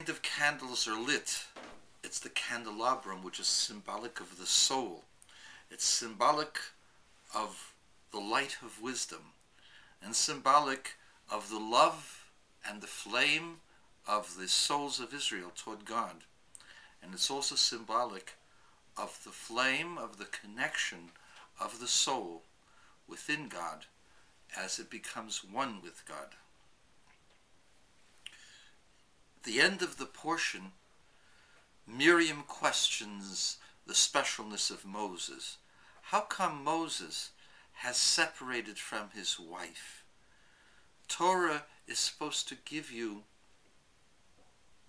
of candles are lit. It's the candelabrum, which is symbolic of the soul. It's symbolic of the light of wisdom, and symbolic of the love and the flame of the souls of Israel toward God. And it's also symbolic of the flame of the connection of the soul within God as it becomes one with God. At the end of the portion, Miriam questions the specialness of Moses. How come Moses has separated from his wife? Torah is supposed to give you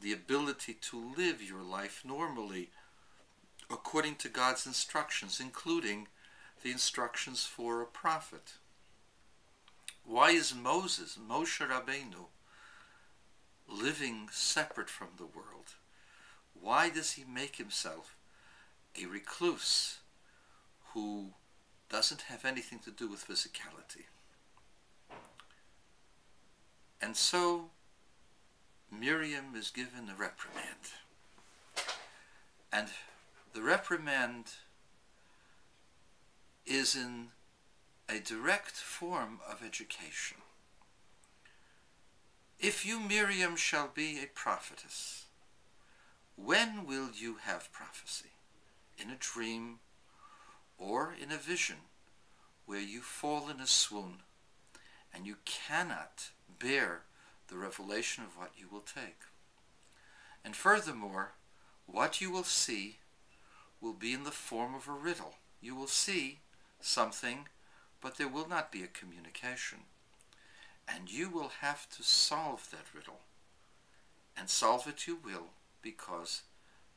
the ability to live your life normally according to God's instructions, including the instructions for a prophet. Why is Moses, Moshe Rabbeinu, living separate from the world? Why does he make himself a recluse who doesn't have anything to do with physicality? And so Miriam is given a reprimand. And the reprimand is in a direct form of education. If you, Miriam, shall be a prophetess, when will you have prophecy? In a dream or in a vision where you fall in a swoon and you cannot bear the revelation of what you will take. And furthermore, what you will see will be in the form of a riddle. You will see something, but there will not be a communication. And you will have to solve that riddle. And solve it you will, because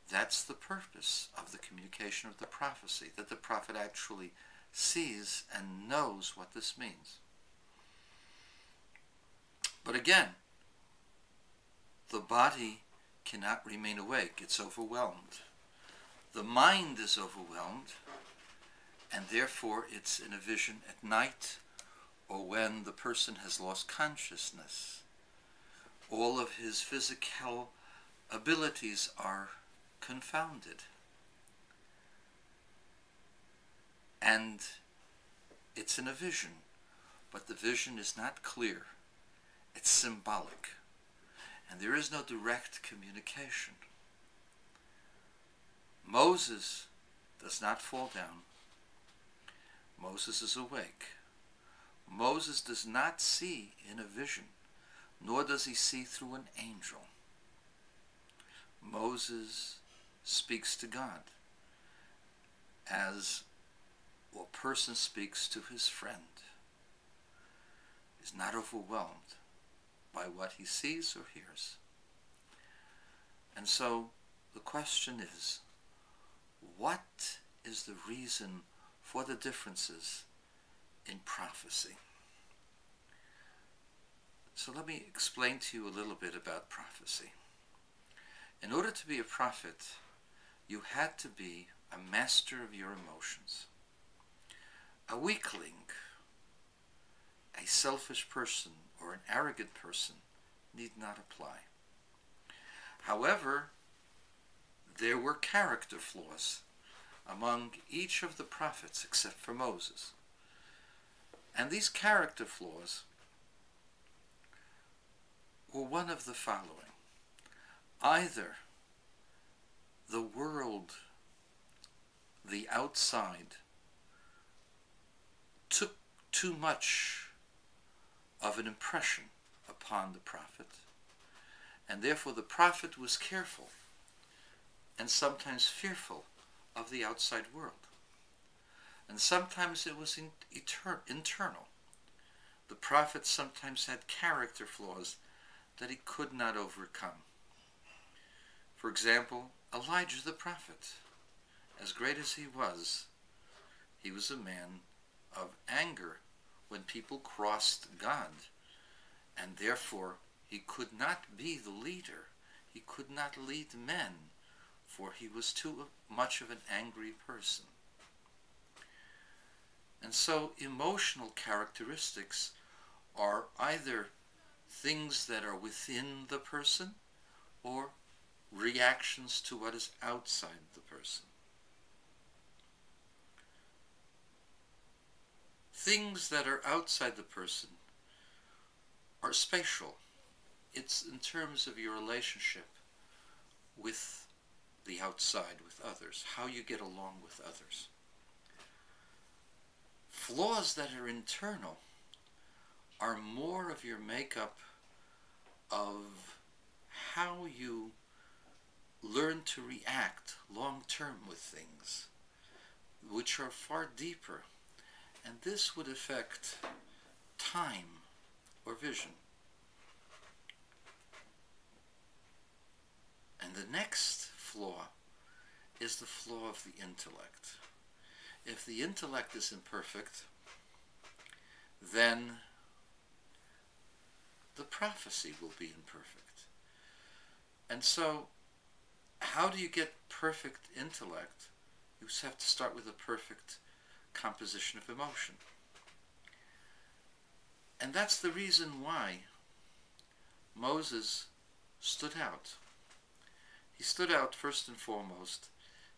that's the purpose of the communication of the prophecy, that the prophet actually sees and knows what this means. But again, the body cannot remain awake. It's overwhelmed. The mind is overwhelmed, and therefore it's in a vision at night or when the person has lost consciousness. All of his physical abilities are confounded. And it's in a vision, but the vision is not clear. It's symbolic. And there is no direct communication. Moses does not fall down. Moses is awake. Moses does not see in a vision, nor does he see through an angel. Moses speaks to God as a person speaks to his friend. He's not overwhelmed by what he sees or hears. And so the question is, what is the reason for the differences in prophecy? So let me explain to you a little bit about prophecy. In order to be a prophet, you had to be a master of your emotions. A weakling, a selfish person, or an arrogant person need not apply. However, there were character flaws among each of the prophets except for Moses. And these character flaws were one of the following. Either the world, the outside, took too much of an impression upon the prophet, and therefore the prophet was careful and sometimes fearful of the outside world. And sometimes it was internal. The prophet sometimes had character flaws that he could not overcome. For example, Elijah the prophet, as great as he was a man of anger when people crossed God, and therefore he could not be the leader. He could not lead men, for he was too much of an angry person. And so emotional characteristics are either things that are within the person or reactions to what is outside the person. Things that are outside the person are spatial. It's in terms of your relationship with the outside, with others, how you get along with others. Flaws that are internal are more of your makeup of how you learn to react long-term with things, which are far deeper. And this would affect time or vision. And the next flaw is the flaw of the intellect. If the intellect is imperfect, then the prophecy will be imperfect. And so, how do you get perfect intellect? You have to start with a perfect composition of emotion. And that's the reason why Moses stood out. He stood out first and foremost.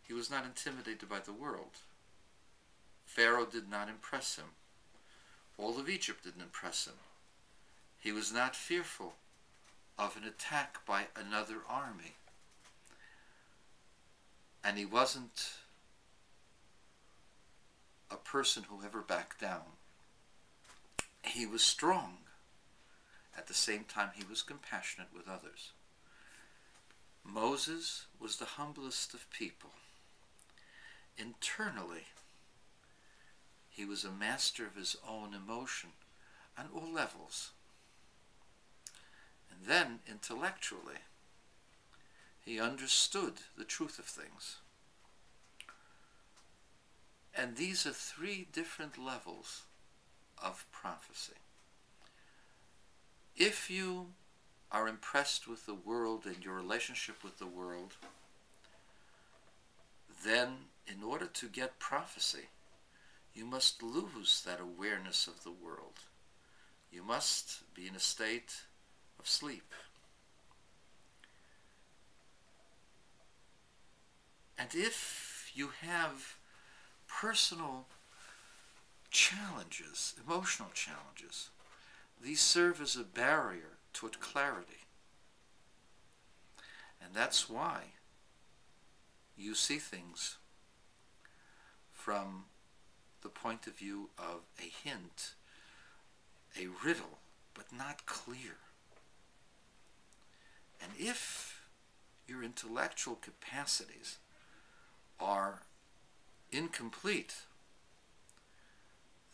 He was not intimidated by the world. Pharaoh did not impress him. All of Egypt didn't impress him. He was not fearful of an attack by another army. And he wasn't a person who ever backed down. He was strong. At the same time, he was compassionate with others. Moses was the humblest of people. Internally, he was a master of his own emotion on all levels. And then, intellectually, he understood the truth of things. And these are three different levels of prophecy. If you are impressed with the world and your relationship with the world, then in order to get prophecy, you must lose that awareness of the world. You must be in a state of sleep. And if you have personal challenges, emotional challenges, these serve as a barrier toward clarity. And that's why you see things from the point of view of a hint, a riddle, but not clear. And if your intellectual capacities are incomplete,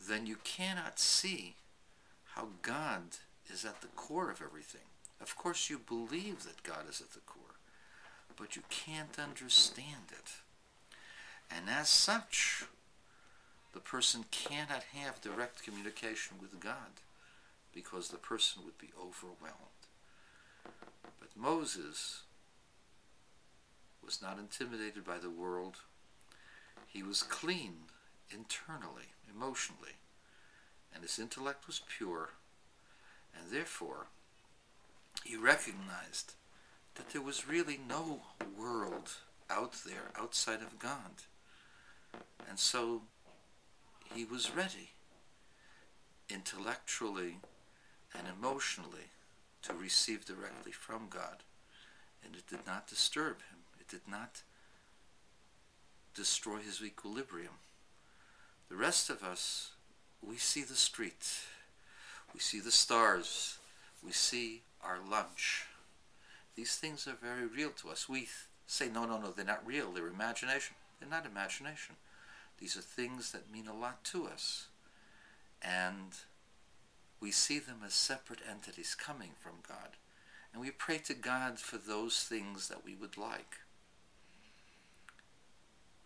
then you cannot see how God is at the core of everything. Of course, you believe that God is at the core, but you can't understand it. And as such, the person cannot have direct communication with God, because the person would be overwhelmed. But Moses was not intimidated by the world. He was clean internally, emotionally, and his intellect was pure, and therefore he recognized that there was really no world out there outside of God. And so he was ready, intellectually and emotionally, to receive directly from God. And it did not disturb him. It did not destroy his equilibrium. The rest of us, we see the street, we see the stars, we see our lunch. These things are very real to us. We say, no, they're not real, they're imagination. They're not imagination. These are things that mean a lot to us. And we see them as separate entities coming from God. And we pray to God for those things that we would like.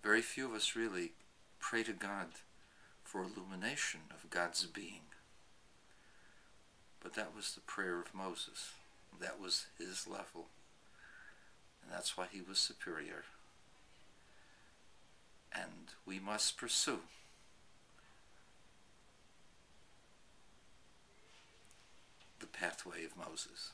Very few of us really pray to God for illumination of God's being. But that was the prayer of Moses. That was his level. And that's why he was superior. And we must pursue the pathway of Moses.